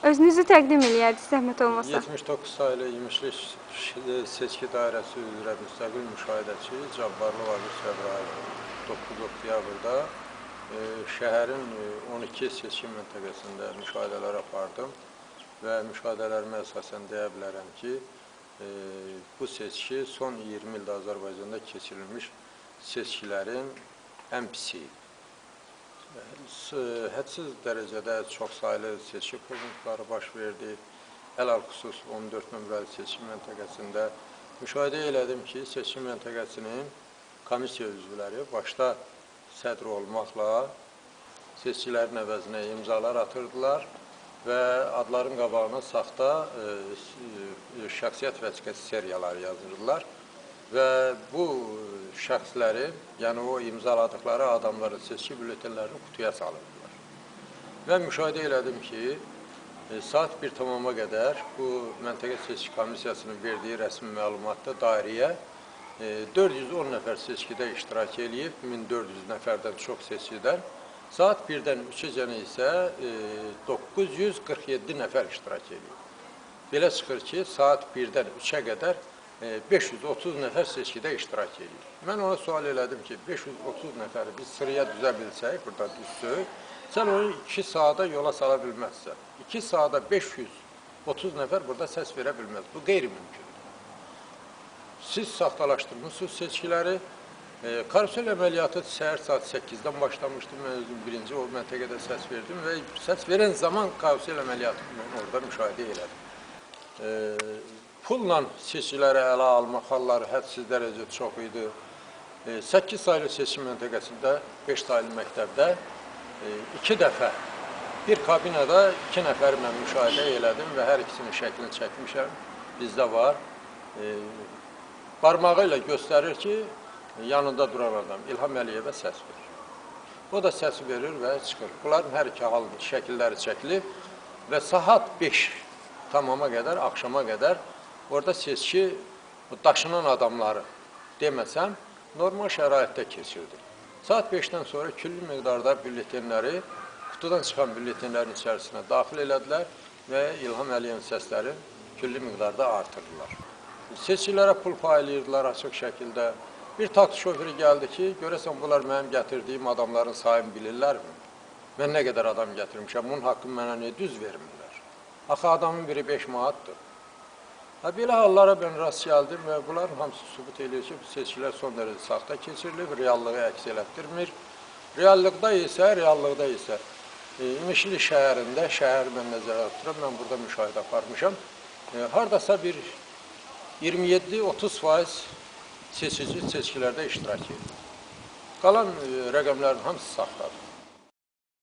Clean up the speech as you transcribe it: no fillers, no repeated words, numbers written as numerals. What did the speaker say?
Özünüzü təqdim eləyərdiniz, zəhmət olmasa. 79 sayılı İmişli seçki dairəsi üzrə müstəqil müşahidəçi Cabbarlı Vagif Cəbrayil 9 oktyabrda şəhərin 12 seçki məntəqəsində müşahidələr apardım və müşahidələrimə əsasən deyə bilərəm ki, bu seçki son 20 ildə Azərbaycanda keçirilmiş seçkilərin ən pisi. Hədsiz dərəcədə çoxsaylı seçki pozuntuları baş verdi. Ələlxüsus 14 nömrəli seçki məntəqəsində müşahidə elədim ki, seçki məntəqəsinin komissiya üzvləri başda sədr olmaqla seçkilərin əvəzinə imzalar atırdılar və adların qabağına saxta şəxsiyyət vəsiqəsi seriyaları yazırdılar. Və bu şəxsləri, yəni o imzaladıqları adamların seçki bülletenlərini qutuya salırdılar. Və müşahidə elədim ki, saat 1 tamama qədər bu məntəqə seçki komissiyasının verdiyi rəsmi məlumatda dairəyə 410 nəfər seçkidə iştirak edib, 1400 nəfərdən çox seçkidən, saat 1-dən 3-əcənə isə 947 nəfər iştirak edib. Belə çıxır ki, saat 1-dən 3-ə qədər 530 nəfər seçkidə iştirak edir. Mən ona sual elədim ki, 530 nəfəri biz sıraya düzə bilsək, burada düzsək, sən onu 2 saata yola sala bilməzsən. 2 saata 530 nəfər burada səs verə bilməz. Bu qeyri-mümkündür. Siz saxtalaşdırmışsınız seçkiləri. Karusel əməliyyatı səhər saat 8-dən başlamışdım. Mən özüm birinci o məntəqədə səs verdim və səs verən zaman karusel əməliyyatını mən orada müşahidə elədim. Pulla seçkiləri ələ almaq halları hədsiz dərəcə çox idi. 8 sayılı seçki məntəqəsində 5 sayılı məktəbdə 2 dəfə bir kabinada 2 nəfəri mən müşahidə elədim və hər ikisinin şəklini çəkmişəm. Bizdə var. Barmağı ilə göstərir ki, yanında duran adam İlham Əliyevə səs verir. O da səs verir və çıxır. Bunların hər iki halın şəkilləri çəkilib və saat 5 tamama qədər, axşama qədər orada seçki daşınan adamları deməsəm, normal şəraitdə keçirdi. Saat 5-dən sonra külli miqdarda bülletenləri, qutudan çıxan bülletenlərin içərisinə daxil elədilər və İlham Əliyevin səsləri külli miqdarda artırdılar. Seçkilərə pul paylayırdılar açıq şəkildə. Bir taksi şoförü gəldi ki, görəsən bunlar mənim gətirdiyim adamların sayını bilirlərmi? Mən nə qədər adam gətirmişəm, bunun haqqını mənə niyə düz vermirlər? Axı adamın biri 5 manatdır. Belə hallara mən rast gəldim və bunların hamısı sübut edir ki, bu seçkilər son dərəcə saxta keçirilib, reallığı əks elətdirmir. Reallıqda isə İmişli şəhərində, şəhəri mən nəzərə tuturam, mən burada müşahidə aparmışam. Haradasa bir 27-30% seçici seçkilərdə iştirak edir. Qalan rəqəmlərin hamısı saxtadır.